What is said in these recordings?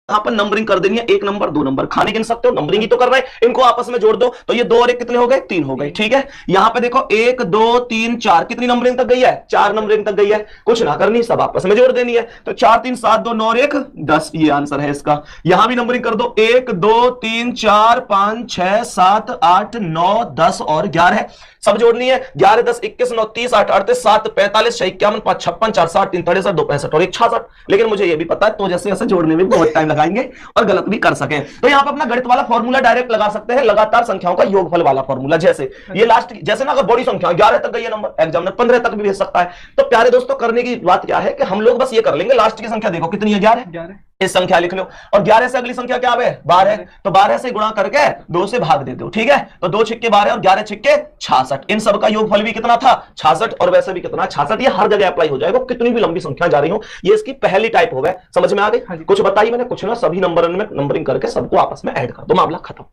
यहां पर नंबरिंग कर देनी है, 1 नंबर 2 नंबर, खाने गिन सकते हो, नंबरिंग ही तो कर रहे हैं, इनको आपस में जोड़ दो तो ये 2 और 1 कितने हो गए, 3 हो गए। ठीक है, यहां पे देखो 1 2 3 4 कितनी नंबरिंग तक गई है, 4 नंबरिंग तक गई है, कुछ ना करनी, सब आपस में जोड़ देनी है। तो 4 3 7 2 9 और 1 10, ये आंसर है इसका। यहां भी नंबरिंग कर दो, 1 2 3 4 5 6 7 8 9 10 और 11, सब जोड़नी है। 11 10 21 9 30 8 38 7 45 6 51 5 56 4 60 3 63 2 65 और 1 66। लेकिन मुझे ये भी पता है तो जैसे जैसे जोड़ने में बहुत टाइम लगाएंगे और गलत भी कर सके, तो यहां पर अपना गणित वाला फॉर्मूला डायरेक्ट लगा सकते हैं, लगातार संख्याओं का योगफल वाला फॉर्मूला। जैसे ये लास्ट, जैसे ना अगर बड़ी संख्या 11 तक गई है नंबर, एग्जामिनर 15 तक भी भेज सकता है। तो प्यारे दोस्तों, करने की बात क्या है कि हम लोग बस ये कर लेंगे, लास्ट की संख्या देखो कितनी है, 11, इस संख्या लिख लो, और 11 से अगली संख्या क्या है, 12, तो 12 से गुणा करके 2 से भाग दे दो। ठीक है, तो 2 छिक्के 12 और 11 छिक्के 66, इन सब का योगफल भी कितना था, 66, और वैसे भी कितना 66। ये हर जगह अप्लाई हो जाएगा, कितनी भी लंबी संख्या जा रही हो। ये इसकी पहली टाइप हो गए, समझ में आ गई। कुछ बताई मैंने, कुछ ना, सभी नंबर में नंबरिंग करके सबको आपस में ऐड कर दो, मामला खत्म।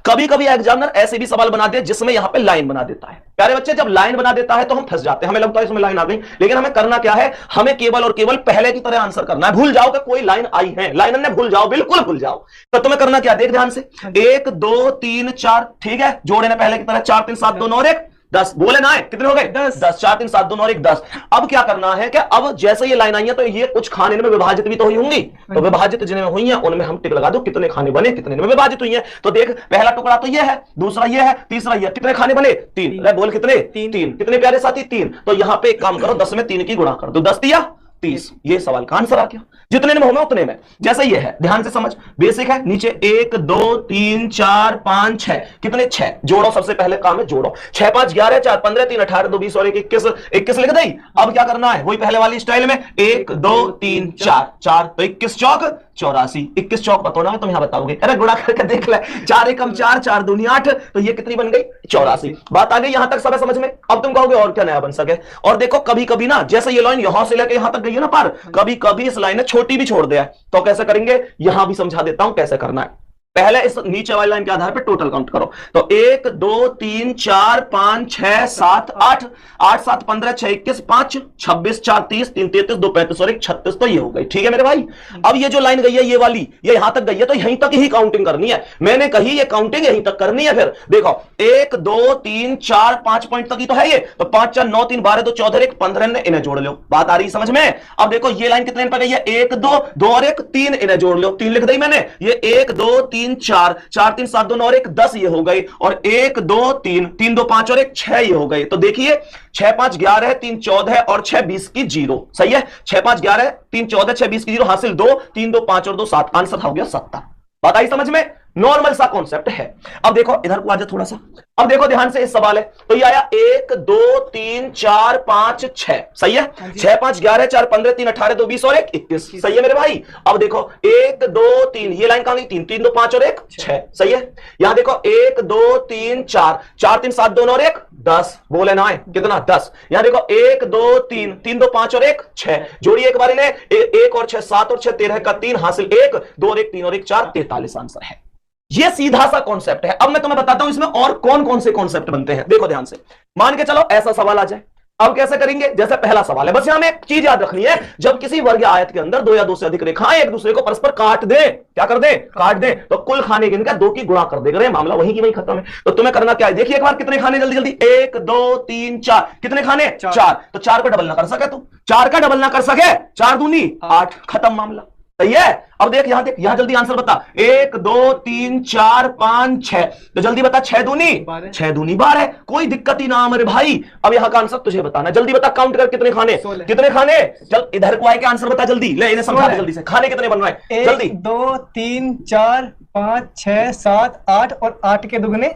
कभी कभी एग्जामिनर ऐसे भी सवाल बना दे जिसमें यहां पे लाइन बना देता है। प्यारे बच्चे, जब लाइन बना देता है तो हम फंस जाते हैं, हमें लगता है इसमें लाइन आ गई, लेकिन हमें करना क्या है, हमें केवल और केवल पहले की तरह आंसर करना है। भूल जाओ कि कोई लाइन आई है, लाइन ने भूल जाओ, बिल्कुल भूल जाओ। तो तुम्हें करना क्या, देख ध्यान से, 1 2 3 4, ठीक है, जोड़े ने पहले की तरह 4 3 7 2 9 और 1 10, बोले ना, कितने हो गए, 10 4 3 7 2 9 और 1 10। अब क्या करना है कि अब जैसे ये लाइन आई है तो ये कुछ खाने में विभाजित भी तो हुई होंगी, तो विभाजित जिनमें हुई है उनमें हम टिक लगा दो, कितने खाने बने, कितने में विभाजित हुई है। तो देख, पहला टुकड़ा तो ये है, दूसरा ये है, तीसरा ये, कितने खाने बने, 3। बोल कितने, 3। कितने प्यारे साथी, 3। तो यहां पे एक काम करो, 10 में 3 की गुणा कर दो, 10 दिया 30। ये सवाल का आंसर आ गया, जितने में होना उतने में। जैसे ये है, ध्यान से समझ, बेसिक है। नीचे 1 2 3 4 5 6, कितने, 6। जोड़ो, सबसे पहले काम है जोड़ो, 6 5 11 4 15 3 18 2 20 और 1 21 21 लिख दी। अब क्या करना है, वही पहले वाली स्टाइल में, 1 2 3 4 4, तो 21 चौक 84, 21 चौक बताना है, तुम यहां बताओगे, अरे गुणा करके देख ले, 4 एकम 4 4 दूनी 8, तो ये कितनी बन गई, 84। बात आ गई यहां तक, सब समझ में। अब तुम कहोगे और क्या नया बन सके, और देखो कभी कभी ना, जैसे ये लाइन यहां से लेकर यहां तक गई है ना पार, कभी कभी इस लाइन ने छोटी भी छोड़ दिया है, तो कैसे करेंगे, यहां भी समझा देता हूं कैसे करना है। पहले इस नीचे वाली लाइन के आधार पर टोटल काउंट करो, तो 1 2 3 4 5 6 7 8 8 7 15 6 21 5 26 4 30 3 33 2 35 और 1 36, तो ये हो गई। ठीक है मेरे भाई, अब ये जो लाइन गई है ये वाली, ये यहां तक गई है, तो यहीं तक ही काउंटिंग करनी है। मैंने कही ये काउंटिंग यहीं तक करनी है। फिर देखो 1 2 3 4 5 पॉइंट तक ही तो है ये, तो 5 4 9 3 12 2 14 1 15, इन्हें जोड़ लो। बात आ रही समझ में। अब देखो ये लाइन कितने पर गई है, 1 2 2 और 1 3, इन्हें जोड़ लो, 3 लिख दी मैंने। ये 1 2 3 4 4 3 7 2 9 और 1 10, ये हो गई, और 1 2 3 3 2 5 और 1 6, ये हो गई। तो देखिए 6 5 11 3 14 और 6 20 की 0, सही है, 6 5 11 3 14 6 20 की 0 हासिल 2 3 2 5 और 2 7, आंसर हो गया 70। बात आई समझ में, नॉर्मल सा कॉन्सेप्ट है। अब देखो इधर को आ जाओ थोड़ा सा, अब देखो ध्यान से, इस सवाल है तो ये आया 1 2 3 4 5 6, सही है, 6 5 11 4 15 3 18 2 20 और 1 21, सही है मेरे भाई। अब देखो 1 2 3, ये लाइन कहां गई, 3 3 2 5 और 1 6, सही है। यहां देखो 1 2 3 4 4 3 7 2 और 1 10, बोले ना है कितना, 10। यहां देखो 1 2 3 3 2 5 और 1 6, जोड़िए एक बार इन्हें, 1 और 6 7 और 6 13 का 3 हासिल 1 2 और 1 3 और 1 4, 43 आंसर है। ये सीधा सा कॉन्सेप्ट है। अब मैं तुम्हें बताता हूं इसमें और कौन कौन से कॉन्सेप्ट बनते हैं। देखो ध्यान से, मान के चलो ऐसा सवाल आ जाए, अब कैसे करेंगे, जैसे पहला सवाल है, बस यहां में एक चीज याद रखनी है, जब किसी वर्ग या आयत के अंदर 2 या 2 से अधिक रेखाएं एक दूसरे को परस्पर काट दे, क्या कर दे, काट दे, तो कुल खाने गिनकर 2 की गुणा कर देगा, मामला वहीं की वहीं खत्म है। तो तुम्हें करना क्या है, देखिए एक बार कितने खाने, जल्दी जल्दी, 1 2 3 4, कितने खाने, 4, तो 4 को डबल ना कर सके, तू 4 का डबल ना कर सके, 4 दूनी 8, खत्म मामला, सही है। अब देख यहां, देख यहां, जल्दी आंसर बता, 1 2 3 4 5 6, तो जल्दी बता, 6 दूनी 12, कोई दिक्कत ही ना मेरे भाई। अब यहां का आंसर तुझे बताना, जल्दी बता, काउंट कर, कितने खाने, कितने खाने, चल इधर को आए के आंसर बता जल्दी, ले इन्हें समझा जल्दी से, खाने कितने बन रहे हैं जल्दी, 1 2 3 4 5 6 7 8 और 8 के दुगने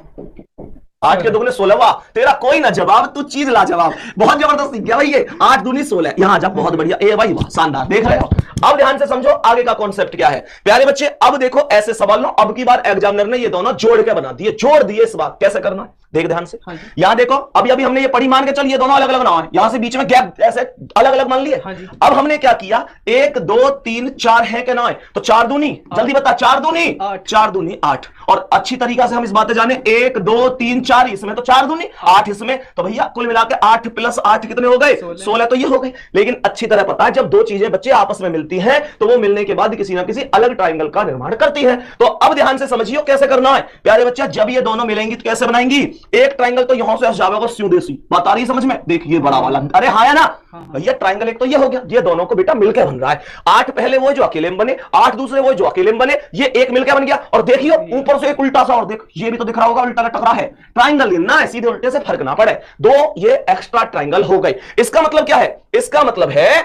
8 के दुगने 16, वाह तेरा कोई ना जवाब, तू चीज ला जवाब, बहुत जबरदस्त क्या भाई, ये 8 दूनी 16, यहां जा, बहुत बढ़िया, ए भाई वाह, शानदार, देख रहे हो। अब ध्यान से समझो आगे का कॉन्सेप्ट क्या है प्यारे बच्चे। अब देखो ऐसे सवाल ना, अब की बार एग्जामिनर ने ये दोनों जोड़ के बना दिए, जोड़ दिए इस बात, कैसे करना है देख ध्यान से। हाँ यहां देखो, अभी अभी हमने ये पढ़ी, मान के चलिए दोनों अलग अलग नाव है, यहां से बीच में गैप ऐसे अलग अलग मान लिए। हाँ अब हमने क्या किया, 1 2 3 4 है कि ना है, तो 4 दूनी, जल्दी बता, 4 दूनी 4 दूनी 8। और अच्छी तरीका से हम इस बातें जाने, 1 2 3 4 इसमें तो 4 दूनी 8 इसमें, तो भैया कुल मिला के 8 + 8 कितने हो गए, 16 तो ये हो गए। लेकिन अच्छी तरह पता है, जब दो चीजें बच्चे आपस में मिलती हैं तो वो मिलने के बाद किसी ना किसी अलग ट्राइंगल का निर्माण करती है। तो अब ध्यान से समझियो कैसे करना है प्यारे बच्चा। जब ये दोनों मिलेंगी तो कैसे बनाएंगी, एक ट्राइंगल तो यहां से हट जाएगा सीधे सी, बात आ रही समझ में, देखिए बड़ा वाला, अरे हाँ है ना भैया, ट्राइंगल एक तो ये हो गया, ये दोनों को बेटा मिलकर बन रहा है। 8 पहले वो जो अकेले में बने, 8 दूसरे वो जो अकेले में बने, ये एक मिलकर बन गया। और देखियो ऊपर से एक उल्टा सा, और देख ये भी तो दिख रहा होगा उल्टा टकरा है, ट्राइंगल ना है, सीधे उल्टे से फर्क ना पड़े, दो ये एक्स्ट्रा ट्राइंगल हो गए। इसका मतलब क्या है, इसका मतलब है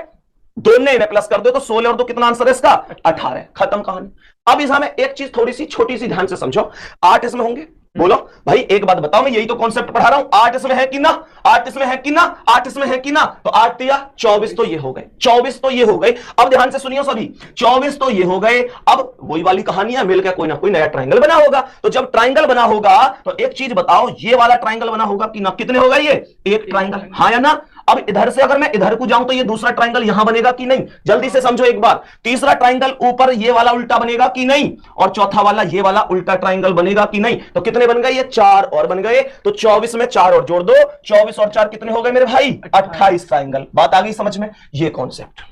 दोनों इन्हें प्लस कर दो तो 16 और 2 कितना आंसर है इसका, 18 है, खत्म कहानी। अब इस हमें एक चीज थोड़ी सी छोटी सी ध्यान से समझो, 8 इसमें होंगे, बोलो भाई एक बात बताओ, मैं यही तो कॉन्सेप्ट पढ़ा रहा हूं, 8 इसमें है कि ना, 8 इसमें है कि ना, 8 इसमें है कि ना, तो 8 या 24 तो ये हो गए, 24 तो ये हो गए। अब ध्यान से सुनियो सभी, 24 तो ये हो गए। अब वही वाली कहानी है, मिलकर कोई ना कोई नया ट्राइंगल बना होगा। तो जब ट्राइंगल बना होगा तो एक चीज बताओ, ये वाला ट्राइंगल बना होगा कि ना, कितने हो गए ये, एक ट्राइंगल, हाँ या ना। अब इधर से अगर मैं इधर को जाऊं तो ये दूसरा ट्राइंगल यहां बनेगा कि नहीं, जल्दी से समझो एक बार। तीसरा ट्राइंगल ऊपर ये वाला उल्टा बनेगा कि नहीं, और चौथा वाला ये वाला उल्टा ट्राइंगल बनेगा कि नहीं। तो कितने बन गए, ये 4 और बन गए, तो 24 में 4 और जोड़ दो, 24 और 4 कितने हो गए मेरे भाई, 28 ट्राइंगल। बात आ गई समझ में, ये कॉन्सेप्ट।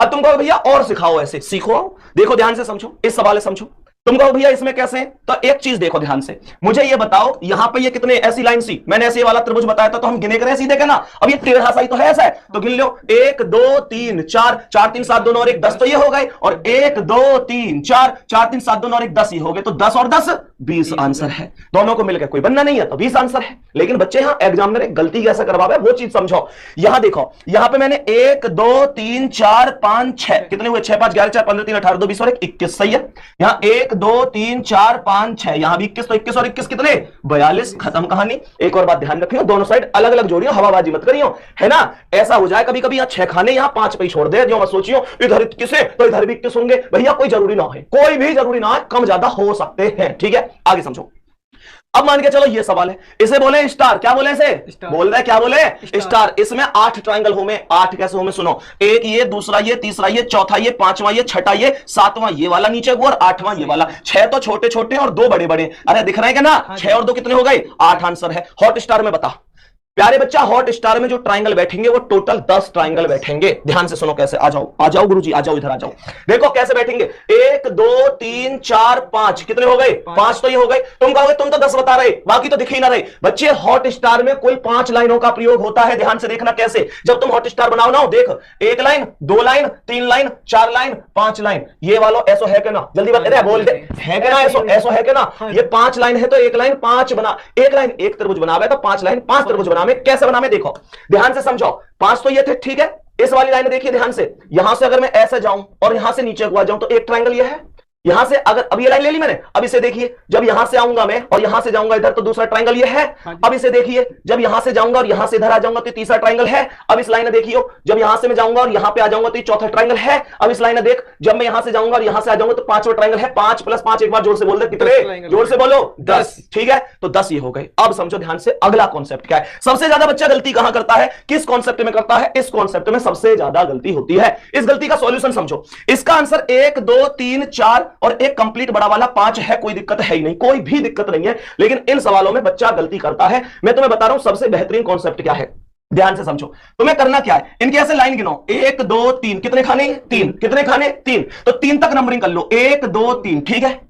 अब तुम कहो भैया और सिखाओ, ऐसे सीखो, देखो ध्यान से समझो, इस सवाल से समझो। तुम कहो भैया इसमें कैसे, तो एक चीज देखो ध्यान से, मुझे ये बताओ यहां पे ये कितने, ऐसी लाइन सी, मैंने ऐसे वाला त्रिभुज बताया था तो हम गिने करें सीधे के ना। अब ये टेढ़ा सा ही तो है, ऐसा है तो गिन लो, 1 2 3 4, 4 3 7 2 9 और 1 10 तो ये हो गए, और 1 2 3 4, 4 3 7 2 9 और 1 10 ये हो गए, तो 10 और 10 20 आंसर है। दोनों को मिलकर कोई बनना नहीं है तो 20 आंसर है। लेकिन बच्चे यहां एग्जामिनर एक गलती कैसे करवावे वो चीज समझो। यहां देखो, यहां पे मैंने 1 2 3 4 5 6 कितने हुए, 6 5 11 4 15 3 18 2 20 और 1 21 सही है। यहां 1 2 3 4 5 6, यहां भी 21, तो 21 और 21 कितने, 42, खत्म कहानी। एक और बात ध्यान रखियो, दोनों साइड अलग अलग जोड़ियो, हवाबाजी मत करियो, है ना। ऐसा हो जाए कभी कभी यहां 6 खाने, यहां 5 पे छोड़ दे, जो मत सोचियो इधर 21 है तो इधर भी 21 होंगे, भैया कोई जरूरी ना है, कोई भी जरूरी ना है, कम ज्यादा हो सकते हैं, ठीक है। आगे समझो। अब मान के चलो ये सवाल है, इसे बोले स्टार, क्या बोले इसे, बोल रहे क्या बोले, स्टार। इसमें 8 ट्राइंगल होंगे, 8 कैसे होंगे सुनो, एक ये, दूसरा ये, तीसरा ये, चौथा ये, पांचवा ये, छठा ये, सातवां ये वाला नीचे को, और 8वां ये वाला। 6 तो छोटे छोटे और 2 बड़े बड़े, अरे दिख रहे हैं क्या ना, 6 और 2 कितने हो गए, 8 आंसर है। हॉट स्टार में बता प्यारे बच्चा, हॉट स्टार में जो ट्राइंगल बैठेंगे वो टोटल 10 ट्राइंगल बैठेंगे। ध्यान से सुनो कैसे, आ जाओ गुरुजी, आ जाओ इधर आ जाओ, देखो कैसे बैठेंगे, 1 2 3 4 5 कितने हो गए, 5 तो ये हो गए। तुम कहोगे तुम तो 10 बता रहे, बाकी तो दिख ही ना रहे। बच्चे हॉट स्टार में कुल 5 लाइनों का प्रयोग होता है, ध्यान से देखना कैसे। जब तुम हॉट स्टार बनाओ ना, देख 1 line 2 line 3 line 4 line 5 line, ये वाला ऐसो है क्या ना, जल्दी बता, बोल दे है क्या ना, ऐसो है क्या ना। ये 5 लाइन है तो 1 लाइन 5 बना, 1 लाइन 1 त्रिभुज बनावे तो 5 लाइन 5 त्रिभुज बनावे। कैसे बनावे देखो, ध्यान से समझो। 5 तो ये थे, ठीक है। इस वाली लाइन देखिए ध्यान से, यहां से अगर मैं ऐसे जाऊं और यहां से नीचे को आ जाऊं तो एक ट्राइंगल ये है। यहां से अगर, अब ये लाइन ले ली मैंने, अब इसे देखिए, जब यहां से आऊंगा मैं और यहां से जाऊंगा इधर तो दूसरा ट्राइंगल ये है। अब इसे देखिए, जब यहां से जाऊंगा और यहां से इधर आ जाऊंगा तो तीसरा ट्राइंगल है। अब इस लाइन देखियो, जब यहां से मैं जाऊंगा और यहां पे आ जाऊंगा तो चौथा ट्राइंगल है। अब इस लाइन देख, जब मैं यहां से जाऊंगा और यहां से आ जाऊंगा तो 5वां ट्राइंगल है। 5 + 5 एक बार जोर से बोल दे, कितने, जोर से बोलो, 10, ठीक है। तो 10 ये हो गए। अब समझो ध्यान से अगला कॉन्सेप्ट क्या है। सबसे ज्यादा बच्चा गलती कहां करता है, किस कॉन्सेप्ट में करता है, इस कॉन्सेप्ट में सबसे ज्यादा गलती होती है। इस गलती का सॉल्यूशन समझो। इसका आंसर 1 2 3 4 और एक कंप्लीट बड़ा वाला 5 है, कोई दिक्कत है ही नहीं, कोई भी दिक्कत नहीं है। लेकिन इन सवालों में बच्चा गलती करता है। मैं तुम्हें बता रहा हूं सबसे बेहतरीन कॉन्सेप्ट क्या है, ध्यान से समझो। तुम्हें करना क्या है, इनके ऐसे लाइन गिनो, 1 2 3 कितने खाने, 3 कितने खाने, 3, तो 3 तक नंबरिंग कर लो, 1 2 3, ठीक है।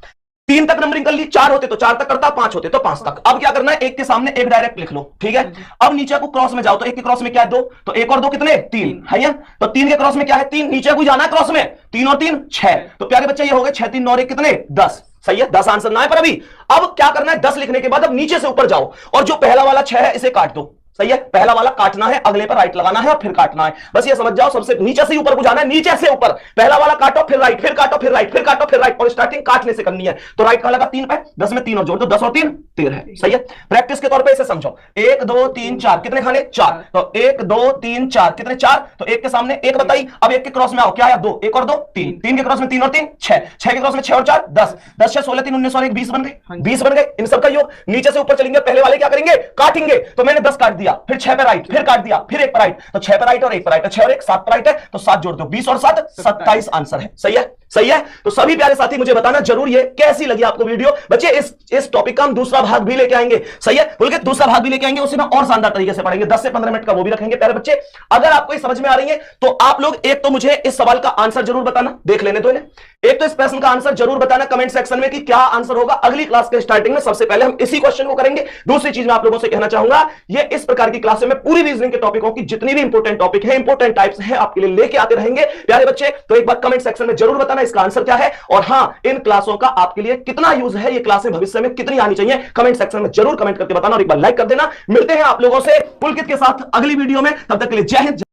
3 तक नंबरिंग कर ली, 4 होते तो 4 तक करता, 5 होते तो 5 तक। अब क्या करना है, एक के सामने एक डायरेक्ट लिख लो, ठीक है। अब नीचे को क्रॉस में जाओ तो एक के क्रॉस में क्या है, 2, तो 1 और 2 कितने, 3 है। तो 3 के क्रॉस में क्या है, 3, नीचे को जाना है क्रॉस में, 3 और 3 6, तो प्यारे बच्चे ये हो गए 6 3 9 और 1 कितने, 10, सही है। 10 आंसर ना है पर अभी। अब क्या करना है, 10 लिखने के बाद अब नीचे से ऊपर जाओ और जो पहला वाला 6 है इसे काट दो, सही है, पहला वाला काटना है, अगले पर राइट लगाना है और फिर काटना है, बस ये समझ जाओ। सबसे नीचे से ऊपर को जाना है, नीचे से ऊपर, पहला वाला काटो फिर राइट, फिर काटो फिर राइट, फिर काटो फिर राइट, और स्टार्टिंग काटने से करनी है। तो राइट का लगा 3 पे, 10 में 3 और जोड़ दो, 10 और 3 13 है। सही है, प्रैक्टिस के तौर पे इसे समझो। 1 2 3 4 कितने खाने? 4। तो 1 2 3 4 कितने? 4। तो 1 के सामने 1 बताई, अब 1 के क्रॉस में आओ, क्या है? 2, 1 और 2 3, 3 के क्रॉस में 3 और 3 6, 6 के क्रॉस में 6 और 4 10, 10 6 16 3 19 और 1 20 बन गए, 20 बन गए। इन सबका योग नीचे से ऊपर चलेंगे, पहले वाले क्या करेंगे? काटेंगे। तो मैंने 10 काट दिया, फिर 6 पे राइट, फिर काट दिया, फिर 1 पे राइट, तो 6 पे राइट और 1 पे राइट, 6 और 1 7 पे राइट है, तो 7 जोड़ दो, 20 और 7 27 आंसर है। सही है, सही है। तो सभी प्यारे साथी मुझे बताना जरूर ये कैसी लगी आपको वीडियो। बच्चे इस टॉपिक का हम दूसरा भाग भी लेके आएंगे। सही है, बोल के दूसरा भाग भी लेके आएंगे, उसे ना और शानदार तरीके से पढ़ेंगे, 10 से 15 मिनट का वो भी रखेंगे। प्यारे बच्चे, अगर आपको ये समझ में आ रही है तो आप लोग एक तो मुझे इस सवाल का आंसर जरूर बताना, देख लेने दो इन्हें। एक तो इस प्रश्न का आंसर जरूर बताना कमेंट सेक्शन में कि क्या आंसर होगा। अगली क्लास के स्टार्टिंग में सबसे पहले हम इसी क्वेश्चन को करेंगे। दूसरी चीज मैं आप लोगों से कहना चाहूंगा, ये इस प्रकार की क्लास में पूरी रीजनिंग के टॉपिकों की जितनी भी इंपॉर्टेंट टॉपिक है, इंपॉर्टेंट टाइप्स है, आपके लिए लेके आते रहेंगे प्यारे बच्चे। तो एक बार कमेंट सेक्शन में जरूर बताना इसका आंसर क्या है, और हां, इन क्लासों का आपके लिए कितना यूज है, ये क्लासें भविष्य में कितनी आनी चाहिए, कमेंट सेक्शन में जरूर कमेंट करके बताना, और एक बार लाइक कर देना। मिलते हैं आप लोगों से पुलकित के साथ अगली वीडियो में, तब तक के लिए जय हिंद।